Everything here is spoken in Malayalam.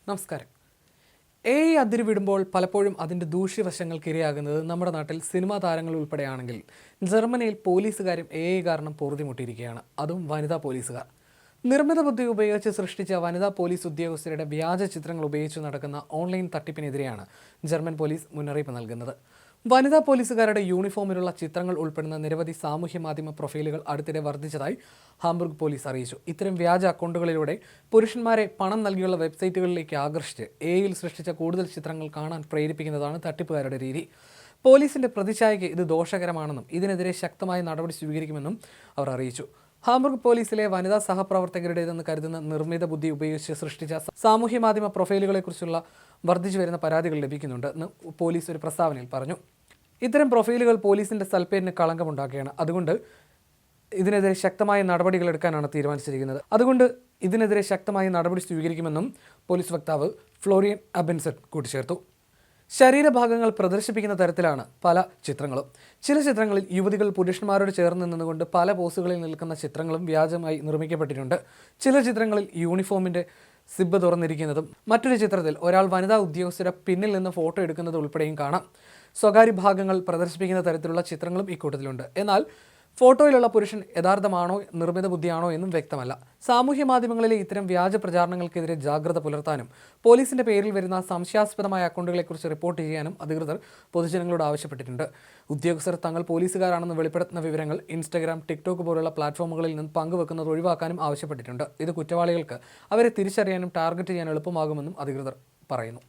നമസ്കാരം. അതിരുവിടുമ്പോൾ പലപ്പോഴും അതിൻ്റെ ദൂഷ്യവശങ്ങൾക്ക് ഇരയാകുന്നത് നമ്മുടെ നാട്ടിൽ സിനിമാ താരങ്ങൾ ഉൾപ്പെടെയാണെങ്കിൽ ജർമ്മനിയിൽ പോലീസുകാരും കാരണം പൊറുതിമുട്ടിയിരിക്കുകയാണ്. അതും വനിതാ പോലീസുകാർ. നിർമ്മിത ബുദ്ധി ഉപയോഗിച്ച് സൃഷ്ടിച്ച വനിതാ പോലീസ് ഉദ്യോഗസ്ഥരുടെ വ്യാജ ചിത്രങ്ങൾ ഉപയോഗിച്ച് നടക്കുന്ന ഓൺലൈൻ തട്ടിപ്പിനെതിരെയാണ് ജർമ്മൻ പോലീസ് മുന്നറിയിപ്പ് നൽകുന്നത്. വനിതാ പോലീസുകാരുടെ യൂണിഫോമിലുള്ള ചിത്രങ്ങൾ ഉൾപ്പെടുന്ന നിരവധി സാമൂഹ്യ മാധ്യമ പ്രൊഫൈലുകൾ അടുത്തിടെ വർദ്ധിച്ചതായി ഹാംബുർഗ് പോലീസ് അറിയിച്ചു. ഇത്തരം വ്യാജ അക്കൗണ്ടുകളിലൂടെ പുരുഷന്മാരെ പണം നൽകിയുള്ള വെബ്സൈറ്റുകളിലേക്ക് ആകർഷിച്ച് യിൽ സൃഷ്ടിച്ച കൂടുതൽ ചിത്രങ്ങൾ കാണാൻ പ്രേരിപ്പിക്കുന്നതാണ് തട്ടിപ്പുകാരുടെ രീതി. പോലീസിന്റെ പ്രതിച്ഛായയ്ക്ക് ഇത് ദോഷകരമാണെന്നും ഇതിനെതിരെ ശക്തമായ നടപടി സ്വീകരിക്കുമെന്നും അവർ അറിയിച്ചു. ഹാംബുർഗ് പോലീസിലെ വനിതാ സഹപ്രവർത്തകരുടേതെന്ന് കരുതുന്ന നിർമ്മിത ബുദ്ധി ഉപയോഗിച്ച് സൃഷ്ടിച്ച സാമൂഹ്യ മാധ്യമ പ്രൊഫൈലുകളെക്കുറിച്ചുള്ള വർദ്ധിച്ചു വരുന്ന പരാതികൾ ലഭിക്കുന്നുണ്ടെന്ന് പോലീസ് ഒരു പ്രസ്താവനയിൽ പറഞ്ഞു. ഇത്തരം പ്രൊഫൈലുകൾ പോലീസിന്റെ സൽപ്പേരിന് കളങ്കമുണ്ടാക്കുകയാണ്. അതുകൊണ്ട് ഇതിനെതിരെ ശക്തമായ നടപടികൾ എടുക്കാനാണ് തീരുമാനിച്ചിരിക്കുന്നത്. ഇതിനെതിരെ ശക്തമായ നടപടി സ്വീകരിക്കുമെന്നും പോലീസ് വക്താവ് ഫ്ലോറിയൻ അബൻസൺ കൂട്ടിച്ചേർത്തു. ശരീരഭാഗങ്ങൾ പ്രദർശിപ്പിക്കുന്ന തരത്തിലാണ് പല ചിത്രങ്ങളും. ചില ചിത്രങ്ങളിൽ യുവതികൾ പുരുഷന്മാരോട് ചേർന്ന് നിന്നുകൊണ്ട് പല പോസുകളിൽ നിൽക്കുന്ന ചിത്രങ്ങളും വ്യാജമായി നിർമ്മിക്കപ്പെട്ടിട്ടുണ്ട്. ചില ചിത്രങ്ങളിൽ യൂണിഫോമിന്റെ സിബ്ബ് തുറന്നിരിക്കുന്നതും മറ്റൊരു ചിത്രത്തിൽ ഒരാൾ വനിതാ ഉദ്യോഗസ്ഥരുടെ പിന്നിൽ നിന്ന് ഫോട്ടോ എടുക്കുന്നത് ഉൾപ്പെടെയും കാണാം. സ്വകാര്യ ഭാഗങ്ങൾ പ്രദർശിപ്പിക്കുന്ന തരത്തിലുള്ള ചിത്രങ്ങളും ഇക്കൂട്ടത്തിലുണ്ട്. എന്നാൽ ഫോട്ടോയിലുള്ള പുരുഷൻ യഥാർത്ഥമാണോ നിർമ്മിത ബുദ്ധിയാണോ എന്നും വ്യക്തമല്ല. സാമൂഹ്യ മാധ്യമങ്ങളിലെ ഇത്തരം വ്യാജ പ്രചാരണങ്ങൾക്കെതിരെ ജാഗ്രത പുലർത്താനും പോലീസിന്റെ പേരിൽ വരുന്ന സംശയാസ്പദമായ അക്കൗണ്ടുകളെക്കുറിച്ച് റിപ്പോർട്ട് ചെയ്യാനും അധികൃതർ പൊതുജനങ്ങളോട് ആവശ്യപ്പെട്ടിട്ടുണ്ട്. ഉദ്യോഗസ്ഥർ തങ്ങൾ പോലീസുകാരാണെന്ന് വെളിപ്പെടുത്തുന്ന വിവരങ്ങൾ ഇൻസ്റ്റഗ്രാം, ടിക്ടോക്ക് പോലുള്ള പ്ലാറ്റ്ഫോമുകളിൽ നിന്ന് പങ്കുവെക്കുന്നത് ഒഴിവാക്കാനും ആവശ്യപ്പെട്ടിട്ടുണ്ട്. ഇത് കുറ്റവാളികൾക്ക് അവരെ തിരിച്ചറിയാനും ടാർഗറ്റ് ചെയ്യാൻ എളുപ്പമാകുമെന്നും അധികൃതർ പറയുന്നു.